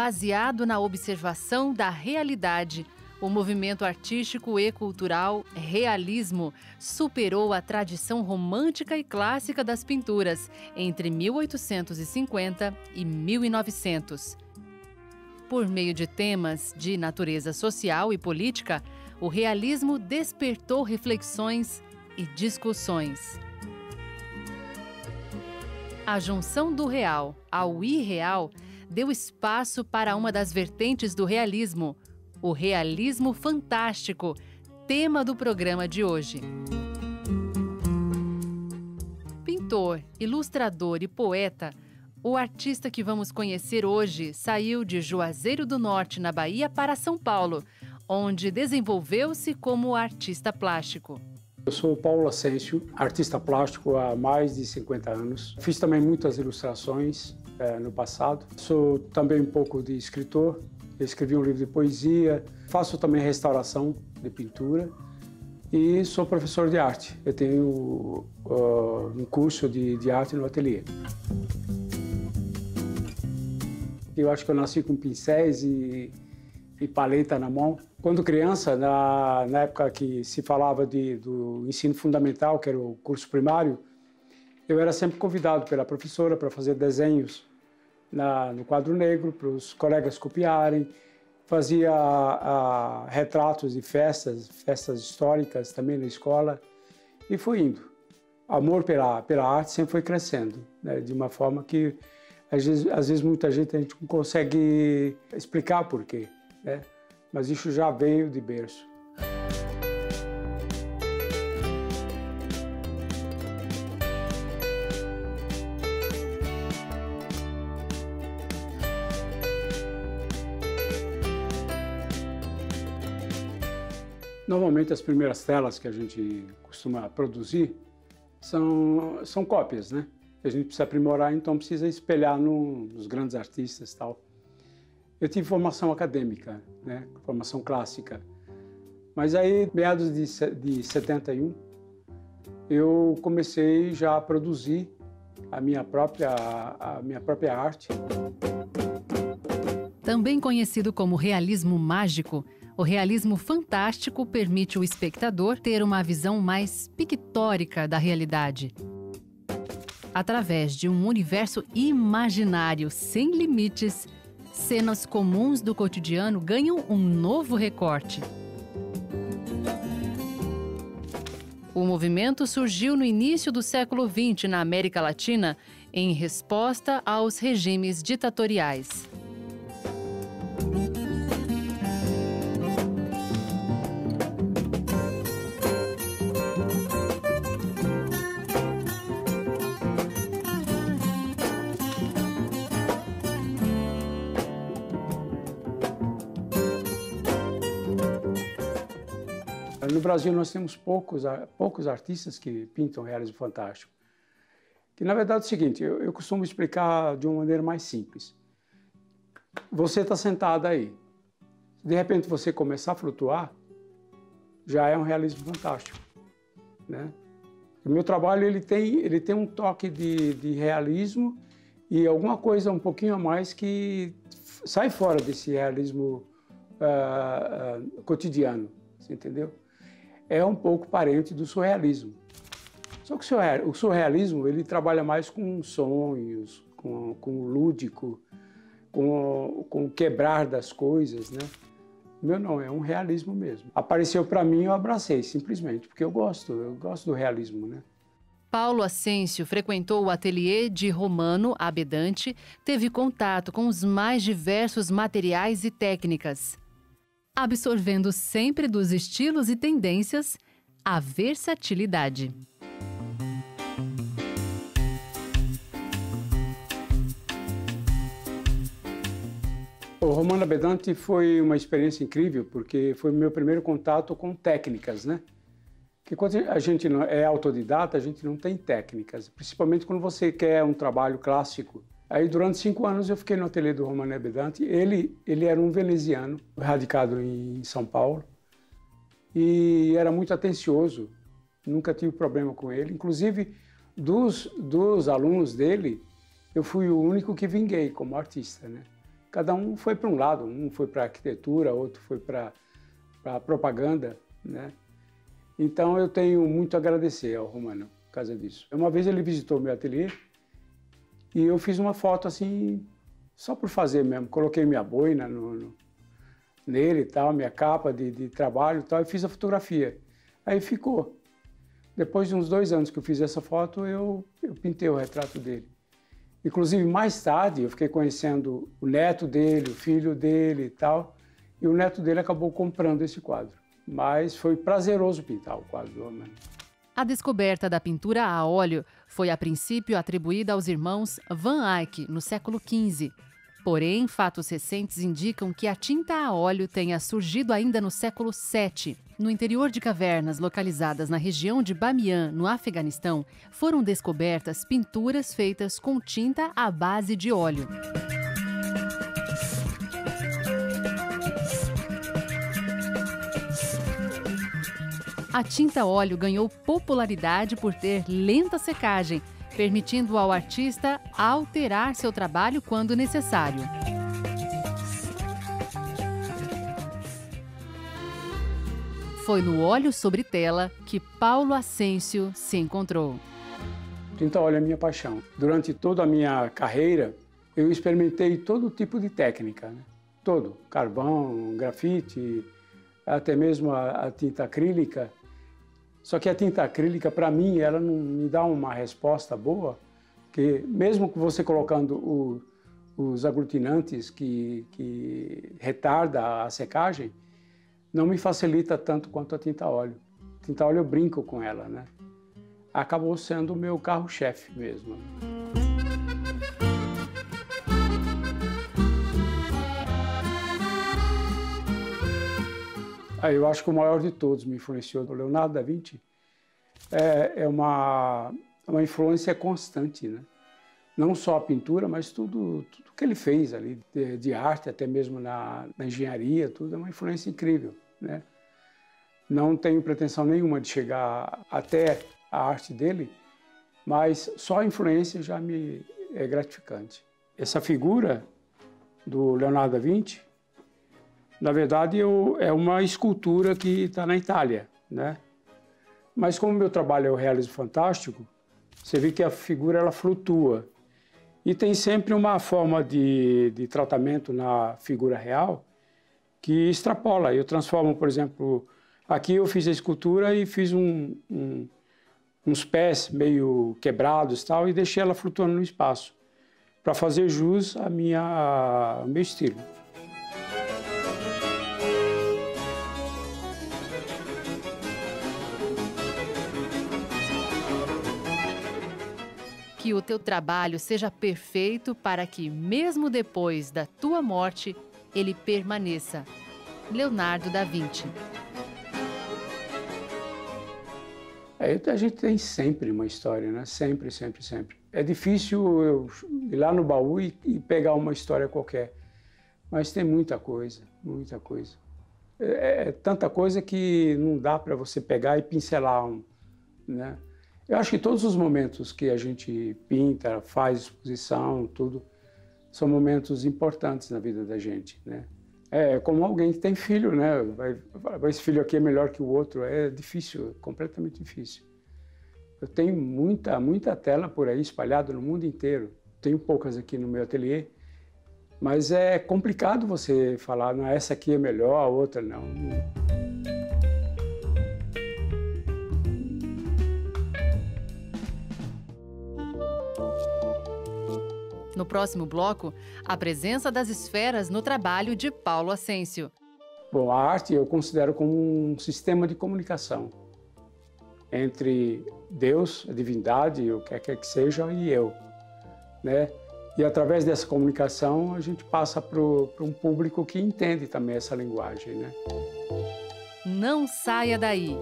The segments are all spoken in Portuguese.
Baseado na observação da realidade, o movimento artístico e cultural realismo superou a tradição romântica e clássica das pinturas entre 1850 e 1900. Por meio de temas de natureza social e política, o realismo despertou reflexões e discussões. A junção do real ao irreal deu espaço para uma das vertentes do realismo, o realismo fantástico, tema do programa de hoje. Pintor, ilustrador e poeta, o artista que vamos conhecer hoje saiu de Juazeiro do Norte, na Bahia, para São Paulo, onde desenvolveu-se como artista plástico. Eu sou Paulo Ascencio, artista plástico há mais de 50 anos. Fiz também muitas ilustrações no passado. Sou também um pouco de escritor. Eu escrevi um livro de poesia, faço também restauração de pintura e sou professor de arte. Eu tenho um curso de arte no ateliê. Eu acho que eu nasci com pincéis e paleta na mão. Quando criança, na época que se falava do ensino fundamental, que era o curso primário, eu era sempre convidado pela professora para fazer desenhos no quadro negro, para os colegas copiarem. Fazia retratos de festas históricas também na escola, e foi indo. O amor pela arte sempre foi crescendo, né, de uma forma que, às vezes muita gente a gente não consegue explicar por quê, né? Mas isso já veio de berço. Normalmente as primeiras telas que a gente costuma produzir são cópias, né? A gente precisa aprimorar, então precisa espelhar nos grandes artistas e tal. Eu tive formação acadêmica, né? Formação clássica. Mas aí, meados de 71, eu comecei já a produzir a minha própria arte. Também conhecido como realismo mágico, o realismo fantástico permite o espectador ter uma visão mais pictórica da realidade. Através de um universo imaginário sem limites, cenas comuns do cotidiano ganham um novo recorte. O movimento surgiu no início do século XX na América Latina, em resposta aos regimes ditatoriais. No Brasil nós temos poucos artistas que pintam realismo fantástico. Que na verdade é o seguinte, eu costumo explicar de uma maneira mais simples. Você está sentado aí, de repente você começar a flutuar, já é um realismo fantástico, né? O meu trabalho ele tem um toque de realismo e alguma coisa um pouquinho a mais que sai fora desse realismo cotidiano, você entendeu? É um pouco parente do surrealismo. Só que o surrealismo ele trabalha mais com sonhos, com o lúdico, com o quebrar das coisas, né? O meu não, é um realismo mesmo. Apareceu para mim, eu abracei, simplesmente, porque eu gosto do realismo, né? Paulo Ascencio frequentou o ateliê de Romano Abedante, teve contato com os mais diversos materiais e técnicas, absorvendo sempre dos estilos e tendências a versatilidade. O Romano Abedante foi uma experiência incrível, porque foi o meu primeiro contato com técnicas, né? Porque quando a gente não é autodidata, a gente não tem técnicas, principalmente quando você quer um trabalho clássico. Aí, durante 5 anos, eu fiquei no ateliê do Romano Abedante. Ele era um veneziano, radicado em São Paulo, e era muito atencioso, nunca tive problema com ele. Inclusive, dos alunos dele, eu fui o único que vinguei como artista, né? Cada um foi para um lado, um foi para arquitetura, outro foi para propaganda, né? Então eu tenho muito a agradecer ao Romano por causa disso. Uma vez ele visitou meu ateliê e eu fiz uma foto assim, só por fazer mesmo. Coloquei minha boina nele e tal, minha capa de trabalho e tal, e fiz a fotografia. Aí ficou. Depois de uns 2 anos que eu fiz essa foto, eu pintei o retrato dele. Inclusive, mais tarde, eu fiquei conhecendo o neto dele, o filho dele e tal, e o neto dele acabou comprando esse quadro. Mas foi prazeroso pintar o quadro do Romano. A descoberta da pintura a óleo foi, a princípio, atribuída aos irmãos Van Eyck, no século XV. Porém, fatos recentes indicam que a tinta a óleo tenha surgido ainda no século VII. No interior de cavernas localizadas na região de Bamiyan, no Afeganistão, foram descobertas pinturas feitas com tinta à base de óleo. A tinta a óleo ganhou popularidade por ter lenta secagem, permitindo ao artista alterar seu trabalho quando necessário. Foi no óleo sobre tela que Paulo Ascencio se encontrou. Tinta a óleo é minha paixão. Durante toda a minha carreira, eu experimentei todo tipo de técnica, né? Todo. Carvão, grafite, até mesmo a tinta acrílica. Só que a tinta acrílica, para mim, ela não me dá uma resposta boa, porque mesmo que você colocando os aglutinantes que retarda a secagem, não me facilita tanto quanto a tinta a óleo. A tinta a óleo eu brinco com ela, né? Acabou sendo o meu carro-chefe mesmo. Eu acho que o maior de todos me influenciou, o Leonardo da Vinci. É uma influência constante, né? Não só a pintura, mas tudo que ele fez ali, de arte, até mesmo na engenharia, tudo é uma influência incrível, né? Não tenho pretensão nenhuma de chegar até a arte dele, mas só a influência já me é gratificante. Essa figura do Leonardo da Vinci, na verdade, é uma escultura que está na Itália, né? Mas como meu trabalho é o realismo fantástico, você vê que a figura ela flutua. E tem sempre uma forma de tratamento na figura real que extrapola. Eu transformo, por exemplo, aqui eu fiz a escultura e fiz uns pés meio quebrados tal, e deixei ela flutuando no espaço, para fazer jus ao meu estilo. Que o teu trabalho seja perfeito para que, mesmo depois da tua morte, ele permaneça. Leonardo da Vinci. A gente tem sempre uma história, né? Sempre, sempre, sempre. É difícil eu ir lá no baú e pegar uma história qualquer, mas tem muita coisa, muita coisa. É tanta coisa que não dá para você pegar e pincelar né? Eu acho que todos os momentos que a gente pinta, faz exposição, tudo, são momentos importantes na vida da gente, né? É como alguém que tem filho, né? Esse filho aqui é melhor que o outro. É difícil, completamente difícil. Eu tenho muita tela por aí espalhada no mundo inteiro. Tenho poucas aqui no meu ateliê, mas é complicado você falar, não, essa aqui é melhor, a outra não. No próximo bloco, a presença das esferas no trabalho de Paulo Ascencio. Bom, a arte eu considero como um sistema de comunicação entre Deus, a divindade, o que quer que seja, e eu, né? E através dessa comunicação a gente passa para um público que entende também essa linguagem, né? Não saia daí!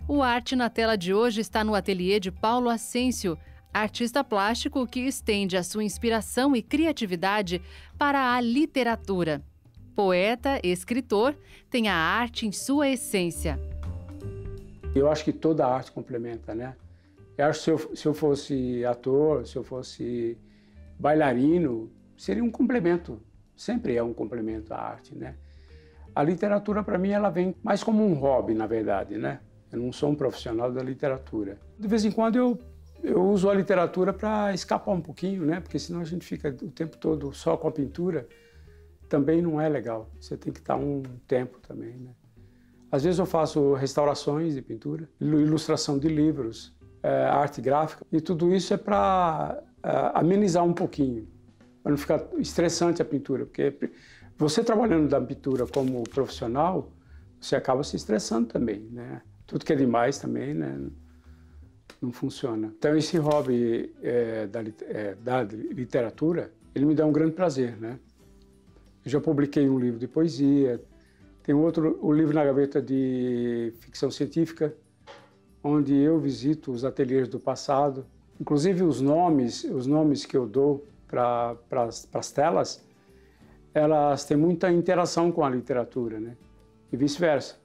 O O Arte na Tela de hoje está no ateliê de Paulo Ascencio, artista plástico que estende a sua inspiração e criatividade para a literatura. Poeta e escritor, tem a arte em sua essência. Eu acho que toda arte complementa, né? Eu acho que se eu fosse ator, se eu fosse bailarino, seria um complemento. Sempre é um complemento à arte, né? A literatura, para mim, ela vem mais como um hobby, na verdade, né? Eu não sou um profissional da literatura. De vez em quando eu uso a literatura para escapar um pouquinho, né? Porque senão a gente fica o tempo todo só com a pintura. Também não é legal. Você tem que estar um tempo também, né? Às vezes eu faço restaurações de pintura, ilustração de livros, arte gráfica, e tudo isso é para amenizar um pouquinho, para não ficar estressante a pintura, porque você trabalhando da pintura como profissional, você acaba se estressando também, né? Tudo que é demais também, né? Não funciona. Então esse hobby da literatura, ele me dá um grande prazer, né? Eu já publiquei um livro de poesia, tem o livro na gaveta de ficção científica, onde eu visito os ateliês do passado. Inclusive os nomes que eu dou para as telas, elas têm muita interação com a literatura, né? E vice-versa.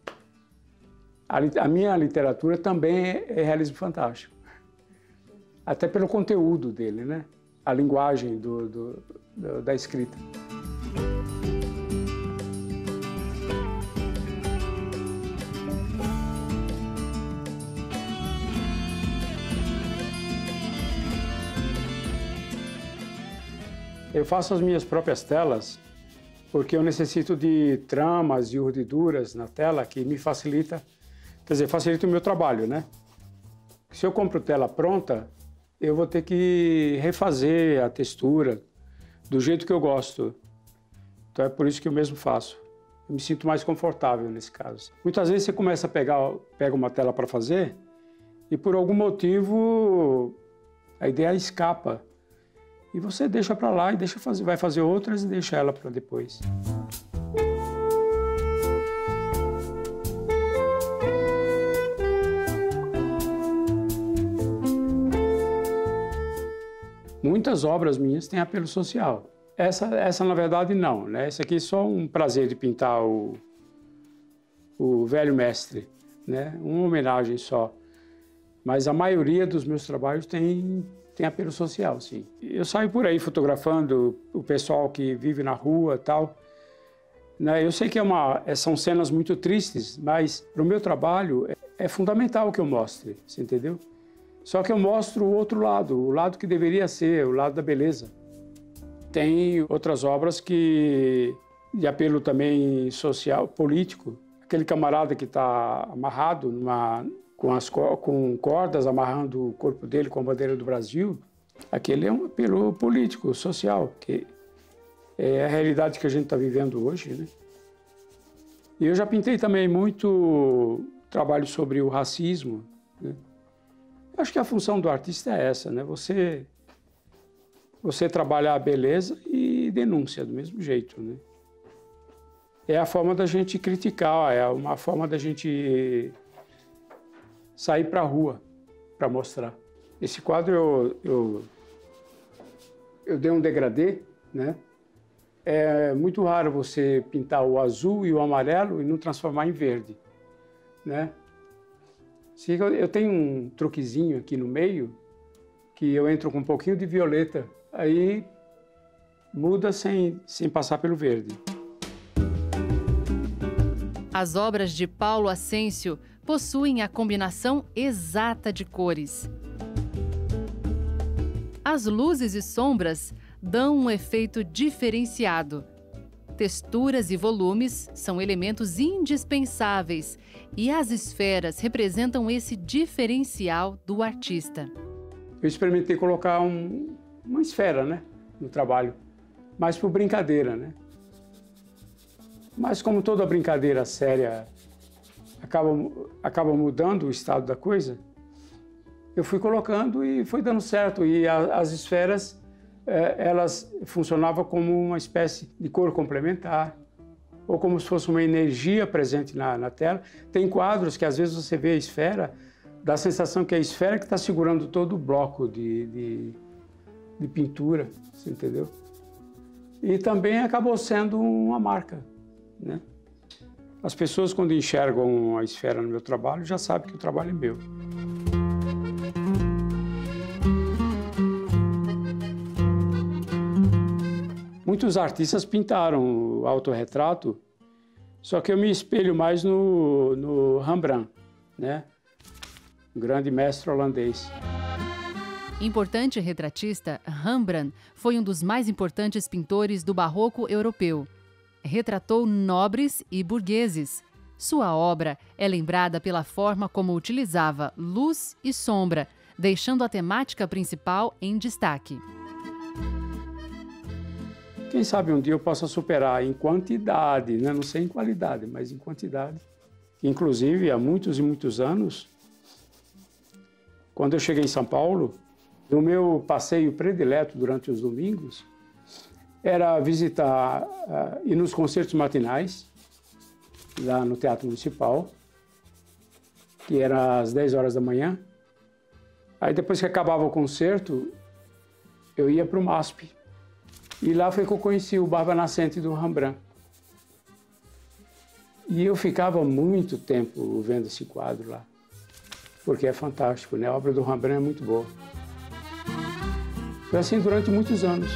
A minha literatura também é realismo fantástico. Até pelo conteúdo dele, né? A linguagem da escrita. Eu faço as minhas próprias telas porque eu necessito de tramas e urdiduras na tela que me facilita o meu trabalho, né? Se eu compro tela pronta, eu vou ter que refazer a textura do jeito que eu gosto. Então é por isso que eu mesmo faço. Eu me sinto mais confortável nesse caso. Muitas vezes você começa a pega uma tela para fazer e por algum motivo a ideia escapa. E você deixa para lá e vai fazer outras e deixa ela para depois. Muitas obras minhas têm apelo social. Essa na verdade não, né? Essa aqui é só um prazer de pintar o velho mestre, né? Uma homenagem só. Mas a maioria dos meus trabalhos tem apelo social, sim. Eu saio por aí fotografando o pessoal que vive na rua e tal. Né? Eu sei que são cenas muito tristes, mas para o meu trabalho é fundamental que eu mostre, você entendeu? Só que eu mostro o outro lado, o lado que deveria ser, o lado da beleza. Tem outras obras de apelo também social, político. Aquele camarada que está amarrado com cordas, amarrando o corpo dele com a bandeira do Brasil, aquele é um apelo político, social, que é a realidade que a gente está vivendo hoje, né? E eu já pintei também muito trabalho sobre o racismo, né? Acho que a função do artista é essa, né? Você trabalhar a beleza e denúncia do mesmo jeito, né? É a forma da gente criticar, é uma forma da gente sair para a rua para mostrar. Esse quadro eu dei um degradê, né? É muito raro você pintar o azul e o amarelo e não transformar em verde, né? Eu tenho um truquezinho aqui no meio que eu entro com um pouquinho de violeta, aí muda sem passar pelo verde. As obras de Paulo Ascencio possuem a combinação exata de cores. As luzes e sombras dão um efeito diferenciado. Texturas e volumes são elementos indispensáveis e as esferas representam esse diferencial do artista. Eu experimentei colocar uma esfera, né, no trabalho, mas por brincadeira, né? Mas como toda brincadeira séria acaba mudando o estado da coisa, eu fui colocando e foi dando certo. E as esferas, elas funcionavam como uma espécie de cor complementar, ou como se fosse uma energia presente na tela. Tem quadros que às vezes você vê a esfera, dá a sensação que é a esfera que está segurando todo o bloco de pintura, você entendeu? E também acabou sendo uma marca, né? As pessoas, quando enxergam a esfera no meu trabalho, já sabem que o trabalho é meu. Muitos artistas pintaram autorretrato, só que eu me espelho mais no Rembrandt, né? Um grande mestre holandês. Importante retratista, Rembrandt foi um dos mais importantes pintores do barroco europeu. Retratou nobres e burgueses. Sua obra é lembrada pela forma como utilizava luz e sombra, deixando a temática principal em destaque. Quem sabe um dia eu possa superar em quantidade, né? Não sei em qualidade, mas em quantidade. Inclusive, há muitos e muitos anos, quando eu cheguei em São Paulo, o meu passeio predileto durante os domingos era visitar, ir nos concertos matinais, lá no Teatro Municipal, que era às 10 horas da manhã. Aí depois que acabava o concerto, eu ia para o MASP. E lá foi que eu conheci o Barba Nascente do Rembrandt. E eu ficava muito tempo vendo esse quadro lá, porque é fantástico, né? A obra do Rembrandt é muito boa. Foi assim durante muitos anos.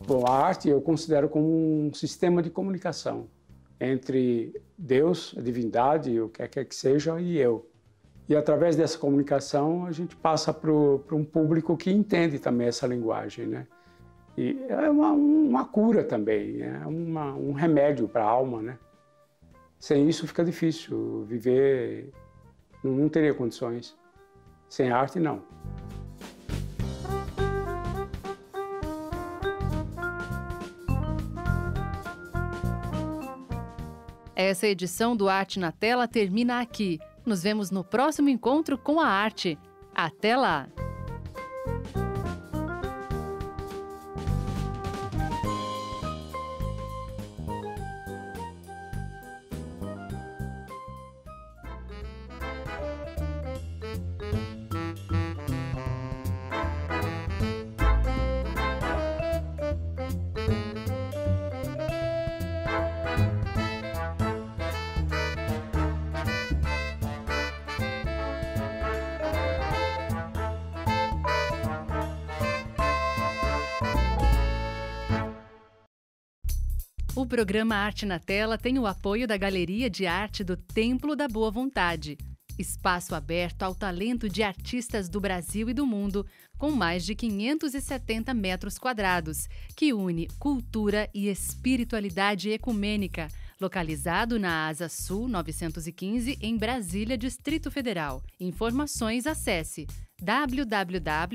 Bom, a arte eu considero como um sistema de comunicação entre Deus, a divindade, o que quer que seja, e eu. E através dessa comunicação a gente passa para um público que entende também essa linguagem, né? E é uma cura também, é um remédio para a alma, né? Sem isso fica difícil viver, não teria condições. Sem arte, não. Essa edição do Arte na Tela termina aqui. Nos vemos no próximo encontro com a arte. Até lá! O programa Arte na Tela tem o apoio da Galeria de Arte do Templo da Boa Vontade, espaço aberto ao talento de artistas do Brasil e do mundo, com mais de 570 metros quadrados, que une cultura e espiritualidade ecumênica, localizado na Asa Sul 915, em Brasília, Distrito Federal. Informações, acesse www.tbv.com.br.